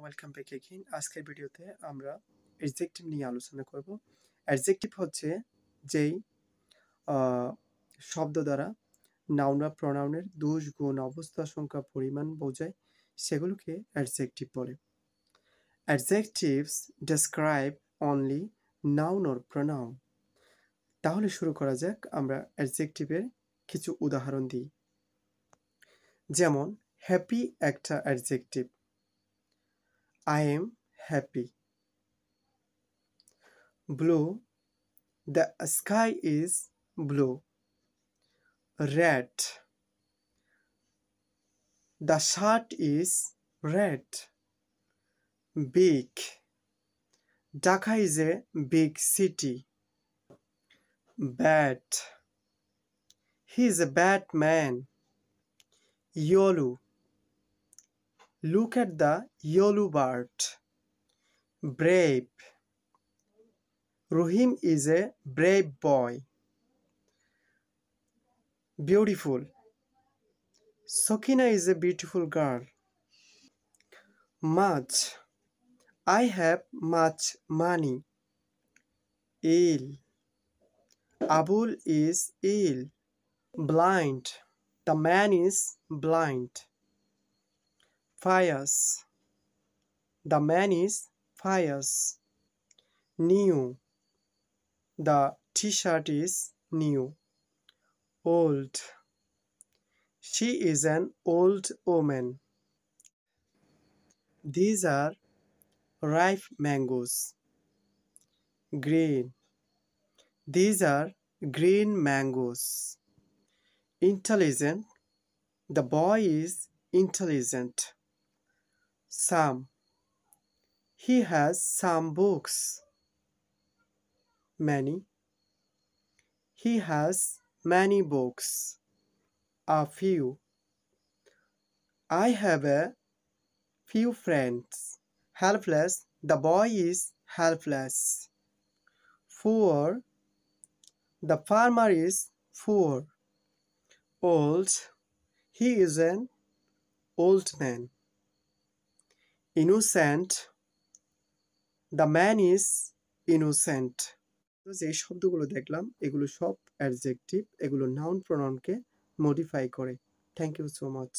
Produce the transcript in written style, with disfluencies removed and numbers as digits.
Welcome back again. আজকের ভিডিওতে আমরা অ্যাডজেক্টিভ নিয়ে আলোচনা করব। অ্যাডজেক্টিভ হচ্ছে যেই শব্দ দ্বারা নাউন বা প্রোনাউনের দোষ, গুণ, অবস্থা, সংখ্যা, পরিমাণ বোঝায় সেগুলোকে অ্যাডজেক্টিভ বলে। Adjectives describe only noun or pronoun. তাহলে শুরু করা যাক। আমরা অ্যাডজেক্টিভের কিছু উদাহরণ দিই। যেমন হ্যাপি একটা adjective. I am happy. Blue, the sky is blue. Red, the shirt is red. Big, Dhaka is a big city. Bad, he is a bad man. Yellow, look at the yellow bird. Brave, Rohim is a brave boy. Beautiful, Sakina is a beautiful girl. Much, I have much money. Ill, Abul is ill. Blind, the man is blind. Fierce, the man is fierce. New, the t-shirt is new. Old, she is an old woman. These are ripe mangoes. Green, these are green mangoes. Intelligent, the boy is intelligent. Some, he has some books. Many, he has many books. A few, I have a few friends. Helpless, the boy is helpless. Poor, the farmer is poor. Old, he is an old man. Innocent, the man is innocent. যে শব্দগুলো দেখলাম এগুলো সব adjective, এগুলো noun প্রোনাউনকে modify করে। Thank you so much.